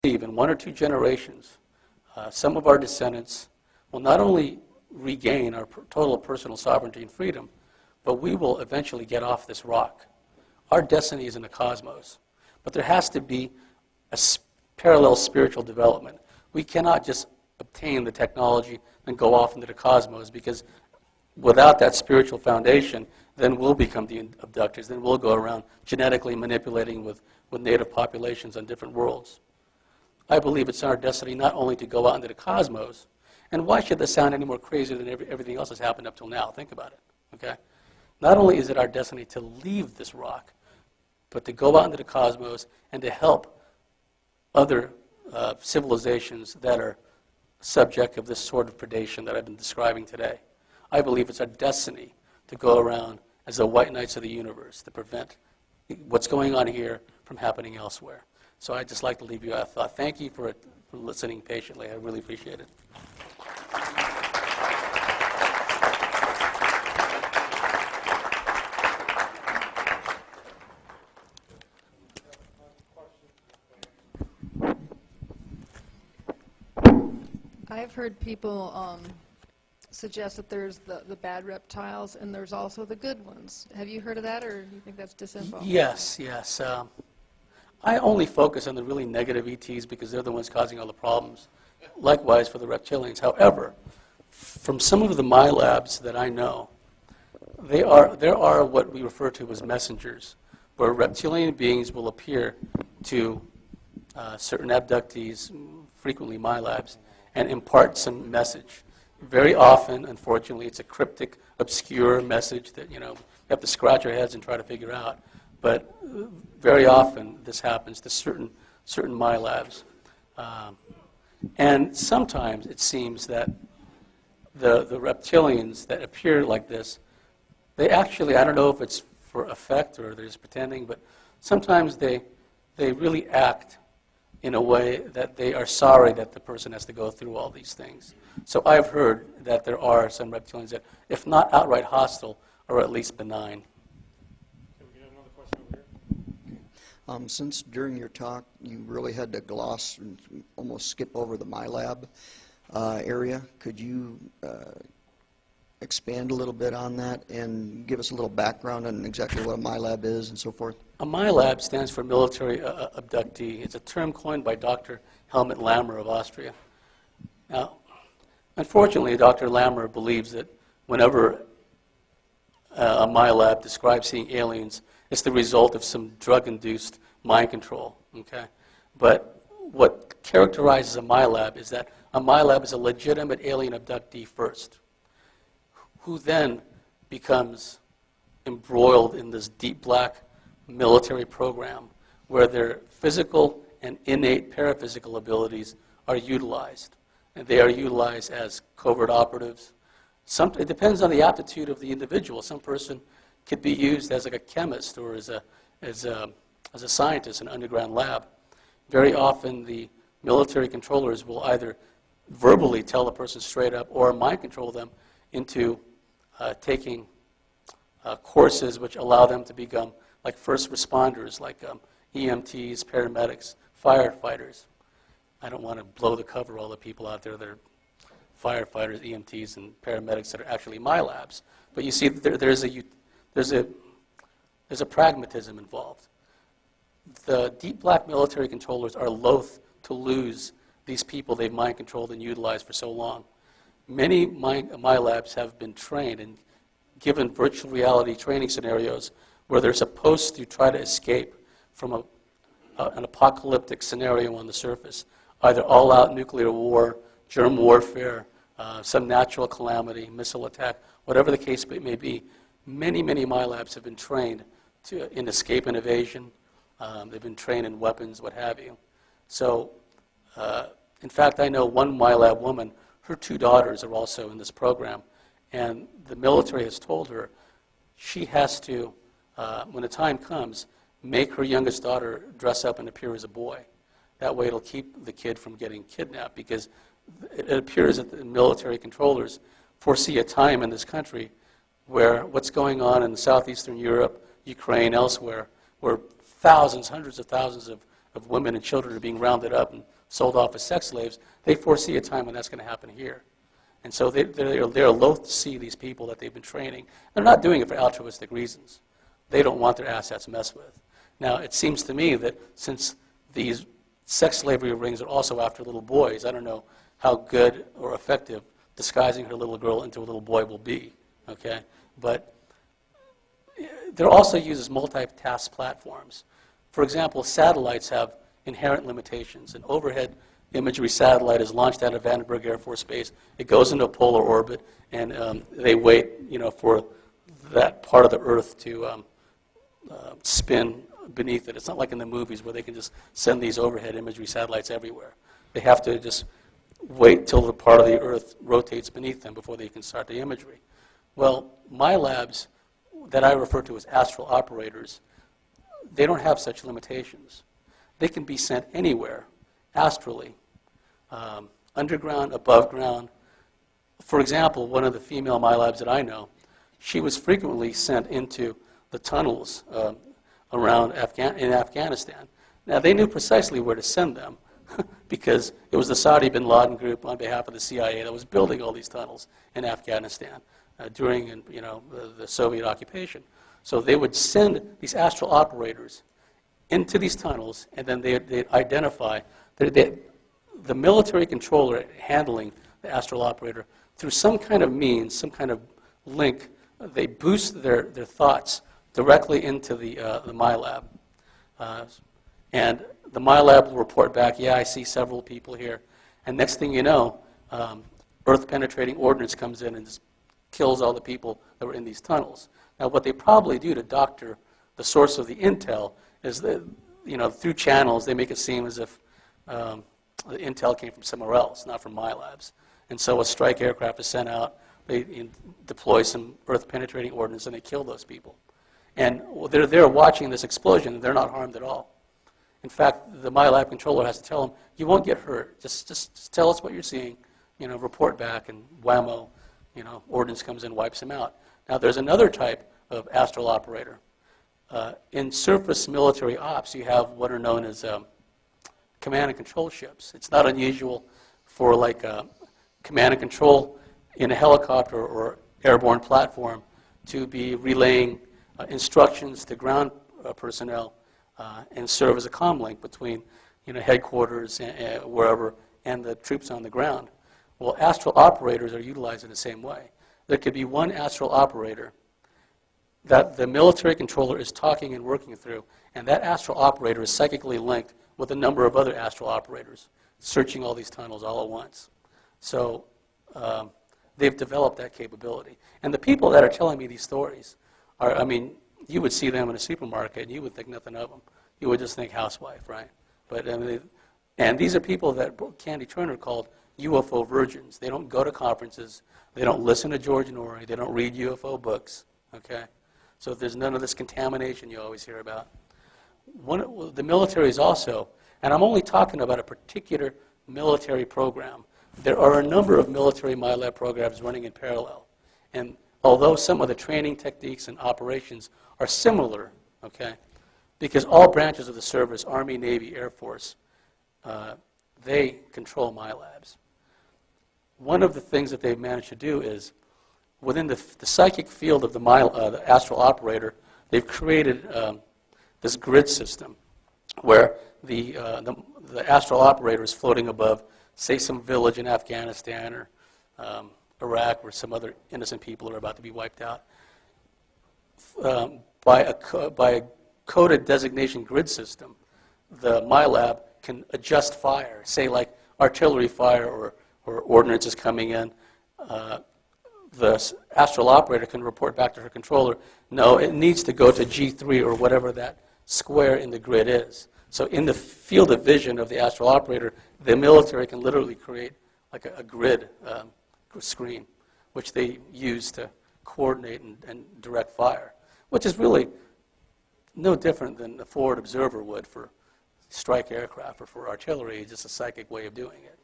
believe in 1 or 2 generations, some of our descendants will not only regain our total personal sovereignty and freedom, but we will eventually get off this rock. Our destiny is in the cosmos, but there has to be a parallel spiritual development. We cannot just obtain the technology and go off into the cosmos, because without that spiritual foundation, then we'll become the abductors. Then we'll go around genetically manipulating with native populations on different worlds. I believe it's our destiny not only to go out into the cosmos, and why should this sound any more crazy than everything else that's happened up till now? Think about it, okay? Not only is it our destiny to leave this rock, but to go out into the cosmos and to help other civilizations that are subject of this sort of predation that I've been describing today. I believe it's our destiny to go around as the white knights of the universe to prevent what's going on here from happening elsewhere. So I'd just like to leave you a thought. Thank you for listening patiently. I really appreciate it. I've heard people suggest that there's the bad reptiles and there's also the good ones. Have you heard of that, or do you think that's disinfo? Yes. I only focus on the really negative ETs because they're the ones causing all the problems. Likewise for the reptilians. However, from some of the my labs that I know, there are what we refer to as messengers, where reptilian beings will appear to certain abductees, frequently my labs, and impart some message. Very often, unfortunately, it's a cryptic, obscure message that, you have to scratch our heads and try to figure out. But very often this happens to certain my labs. And sometimes it seems that the reptilians that appear like this, they actually, I don't know if it's for effect or they're just pretending, but sometimes they really act in a way that they are sorry that the person has to go through all these things. So I've heard that there are some reptilians that, if not outright hostile, are at least benign. Can we get another question over here? Since during your talk you really had to gloss and almost skip over the MyLab area, could you expand a little bit on that and give us a little background on exactly what a MyLab is and so forth? A MyLab stands for military abductee. It's a term coined by Dr. Helmut Lammer of Austria. Now, unfortunately, Dr. Lammer believes that whenever a MyLab describes seeing aliens, it's the result of some drug-induced mind control. Okay, but what characterizes a MyLab is that a MyLab is a legitimate alien abductee first, who then becomes embroiled in this deep black military program where their physical and innate paraphysical abilities are utilized. And they are utilized as covert operatives. It depends on the aptitude of the individual. Some person could be used as like a chemist or as a scientist in an underground lab. Very often the military controllers will either verbally tell the person straight up or mind control them into taking courses which allow them to become like first responders, like EMTs, paramedics, firefighters. I don't want to blow the cover all the people out there that are firefighters, EMTs, and paramedics that are actually my labs. But you see, there's a pragmatism involved. The deep black military controllers are loath to lose these people they've mind controlled and utilized for so long. Many my labs have been trained and given virtual reality training scenarios where they're supposed to try to escape from an apocalyptic scenario on the surface, either all-out nuclear war, germ warfare, some natural calamity, missile attack, whatever the case may be. Many my labs have been trained in escape and evasion. They've been trained in weapons, what have you. So, in fact, I know one my lab woman, her 2 daughters are also in this program, and the military has told her she has to, when the time comes, make her youngest daughter dress up and appear as a boy. That way it'll keep the kid from getting kidnapped, because it appears that the military controllers foresee a time in this country where what's going on in southeastern Europe, Ukraine, elsewhere, where thousands, hundreds of thousands of of women and children are being rounded up and sold off as sex slaves, they foresee a time when that's going to happen here. And so they're loath to see these people that they've been training. They're not doing it for altruistic reasons. They don't want their assets messed with. Now, it seems to me that since these sex slavery rings are also after little boys, I don't know how good or effective disguising her little girl into a little boy will be, okay? But they're also used as multitask platforms. For example, satellites have inherent limitations. An overhead imagery satellite is launched out of Vandenberg Air Force Base. It goes into a polar orbit, and they wait, for that part of the Earth to spin beneath it. It's not like in the movies where they can just send these overhead imagery satellites everywhere. They have to just wait till the part of the Earth rotates beneath them before they can start the imagery. Well, my labs that I refer to as astral operators, they don't have such limitations. They can be sent anywhere, astrally, underground, above ground. For example, one of the female MyLabs that I know, she was frequently sent into the tunnels around in Afghanistan. Now, they knew precisely where to send them because it was the Saudi bin Laden group on behalf of the CIA that was building all these tunnels in Afghanistan during the Soviet occupation. So they would send these astral operators into these tunnels, and then they'd identify the military controller handling the astral operator through some kind of means, some kind of link. They boost their thoughts directly into the MyLab. And the MyLab will report back, yeah, I see several people here. And next thing you know, Earth-penetrating ordnance comes in and just kills all the people that were in these tunnels. Now, what they probably do to doctor the source of the intel is that, through channels, they make it seem as if the intel came from somewhere else, not from MyLabs. And so a strike aircraft is sent out, they deploy some Earth-penetrating ordnance, and they kill those people. And they're there watching this explosion, and they're not harmed at all. In fact, the MyLab controller has to tell them, you won't get hurt. Just tell us what you're seeing, report back, and whammo, ordnance comes in, wipes them out. Now, there's another type of astral operator. In surface military ops, you have what are known as command and control ships. It's not unusual for command and control in a helicopter or airborne platform to be relaying instructions to ground personnel and serve as a comm link between headquarters and wherever and the troops on the ground. Well, astral operators are utilized in the same way. There could be one astral operator that the military controller is talking and working through, and that astral operator is psychically linked with a number of other astral operators searching all these tunnels all at once. So they've developed that capability. And the people that are telling me these stories are, you would see them in a supermarket and you would think nothing of them. You would just think housewife, right? But and these are people that Candy Turner called UFO virgins. They don't go to conferences. They don't listen to George Norrie. They don't read UFO books, okay? So there's none of this contamination you always hear about. The military is also, and I'm only talking about a particular military program. There are a number of military MyLab programs running in parallel. And although some of the training techniques and operations are similar, okay, because all branches of the service, Army, Navy, Air Force, they control MyLabs. One of the things that they've managed to do is, within the psychic field of the astral operator, they've created this grid system where the astral operator is floating above, say, some village in Afghanistan or Iraq, where some other innocent people are about to be wiped out. By a coded designation grid system, the MyLab can adjust fire, say like artillery fire or ordnance is coming in. The astral operator can report back to her controller, no, it needs to go to G3 or whatever that square in the grid is. So in the field of vision of the astral operator, the military can literally create like a grid screen, which they use to coordinate and direct fire, which is really no different than the forward observer would for strike aircraft or for artillery, just a psychic way of doing it.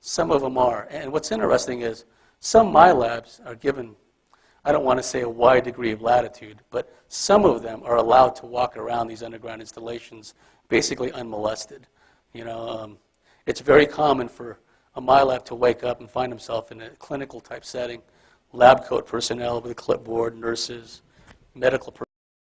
Some of them are. And what's interesting is some MyLabs are given, I don't want to say a wide degree of latitude, but some of them are allowed to walk around these underground installations basically unmolested. You know, it's very common for a MILAB to wake up and find himself in a clinical type setting, lab coat personnel with a clipboard, nurses, medical